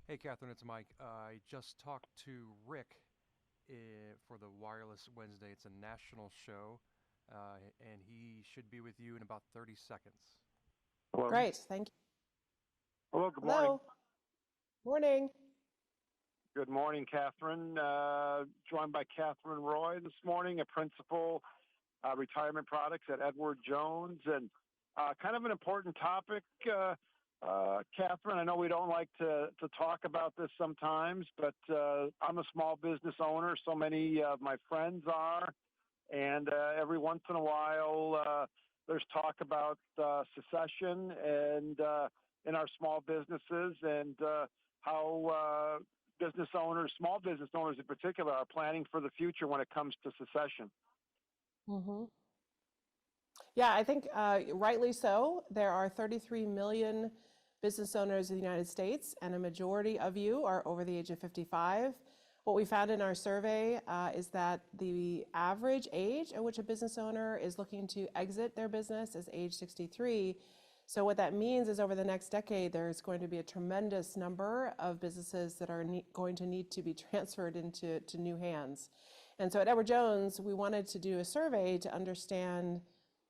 Hey, Catherine, it's Mike. I just talked to Rick for the Wireless Wednesday. It's a national show, and he should be with you in about 30 seconds. Hello. Great, thank you. Hello. Good morning. Hello, morning. Good morning, Catherine. Joined by Catherine Roy this morning, a principal retirement products at Edward Jones, and kind of an important topic. Catherine, I know we don't like to talk about this sometimes, but I'm a small business owner. So many of my friends are, and every once in a while, there's talk about secession and in our small businesses and how business owners, small business owners in particular, are planning for the future when it comes to secession. hmm Yeah, I think rightly so. There are 33 million business owners in the United States, and a majority of you are over the age of 55. What we found in our survey is that the average age at which a business owner is looking to exit their business is age 63. So what that means is over the next decade, there's going to be a tremendous number of businesses that are going to need to be transferred into new hands. And so at Edward Jones, we wanted to do a survey to understand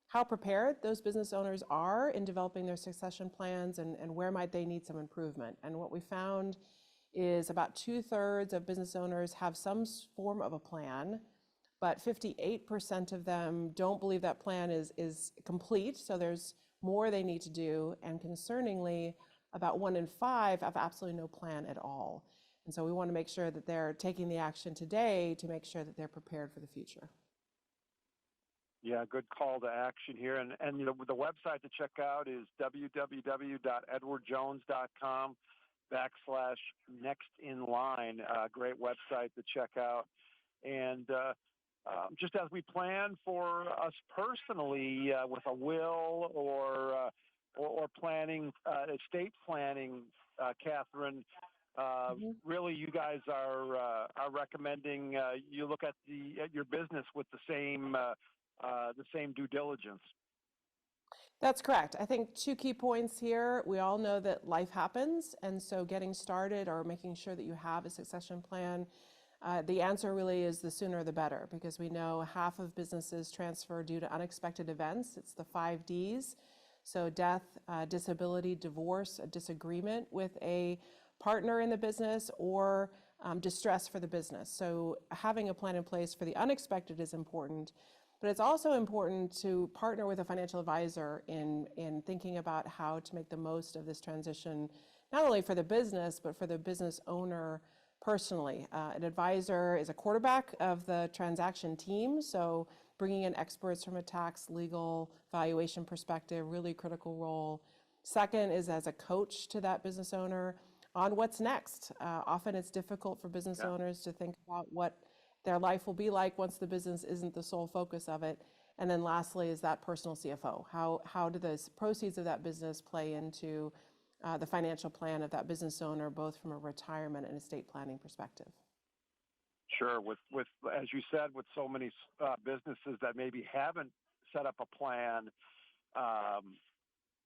how prepared those business owners are in developing their succession plans and where might they need some improvement. And what we found is about 2/3 of business owners have some form of a plan, but 58% of them don't believe that plan is complete. So there's more they need to do. And concerningly, about 1 in 5 have absolutely no plan at all. And so we want to make sure that they're taking the action today to make sure that they're prepared for the future. Yeah, good call to action here. And the website to check out is www.edwardjones.com /next in line. Great website to check out. And just as we plan for us personally with a will or planning, estate planning, Catherine, really you guys are recommending you look at your business with the same due diligence. That's correct. I think two key points here. We all know that life happens, and so getting started or making sure that you have a succession plan, the answer really is the sooner the better, because we know half of businesses transfer due to unexpected events. It's the 5 Ds. So death, disability, divorce, a disagreement with a partner in the business, or distress for the business. So having a plan in place for the unexpected is important. But it's also important to partner with a financial advisor in thinking about how to make the most of this transition, not only for the business, but for the business owner personally. An advisor is a quarterback of the transaction team, so bringing in experts from a tax, legal, valuation perspective, really critical role. Second is as a coach to that business owner on what's next. Often it's difficult for business Yeah. owners to think about what their life will be like once the business isn't the sole focus of it. And then lastly is that personal CFO. How do the proceeds of that business play into the financial plan of that business owner, both from a retirement and estate planning perspective? Sure. With as you said, with so many businesses that maybe haven't set up a plan, um,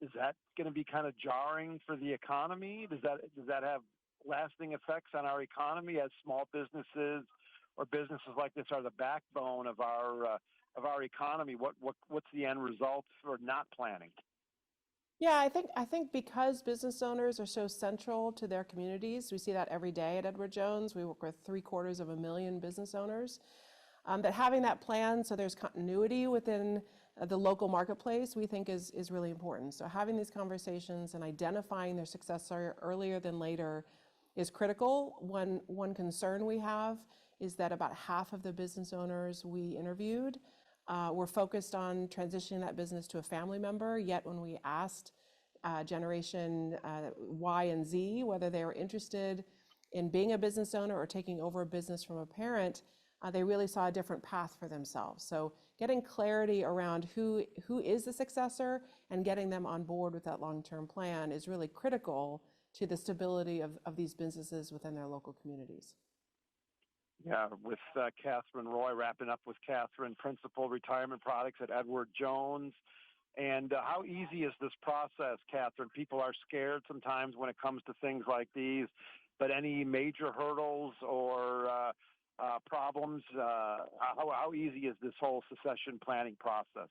is that going to be kind of jarring for the economy? Does that have lasting effects on our economy as small businesses or businesses like this are the backbone of our economy? What's the end result for not planning? Yeah, I think because business owners are so central to their communities, we see that every day at Edward Jones. We work with 750,000 business owners. That having that plan so there's continuity within the local marketplace, we think is really important. So having these conversations and identifying their successor earlier than later is critical. One concern we have is that about half of the business owners we interviewed were focused on transitioning that business to a family member. Yet when we asked generation Y and Z whether they were interested in being a business owner or taking over a business from a parent, they really saw a different path for themselves. So getting clarity around who is the successor and getting them on board with that long-term plan is really critical to the stability of these businesses within their local communities. Yeah, with Catherine Roy, wrapping up with Catherine, Principal Retirement Products at Edward Jones. And how easy is this process, Catherine? People are scared sometimes when it comes to things like these, but any major hurdles or problems? How easy is this whole succession planning process?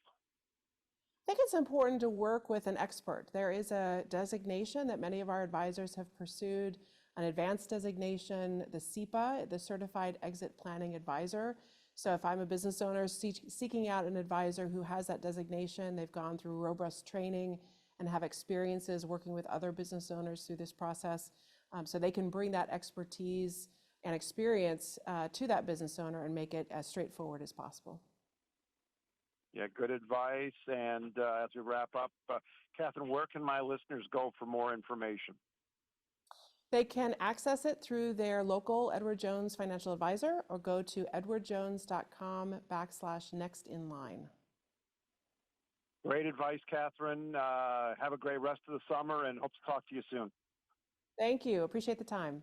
I think it's important to work with an expert. There is a designation that many of our advisors have pursued, an advanced designation, the CEPA, the Certified Exit Planning Advisor. So if I'm a business owner seeking out an advisor who has that designation, they've gone through robust training and have experiences working with other business owners through this process, so they can bring that expertise and experience to that business owner and make it as straightforward as possible. Yeah, good advice. And as we wrap up, Catherine, where can my listeners go for more information? They can access it through their local Edward Jones financial advisor or go to edwardjones.com/nextinline. Great advice, Catherine. Have a great rest of the summer and hope to talk to you soon. Thank you. Appreciate the time.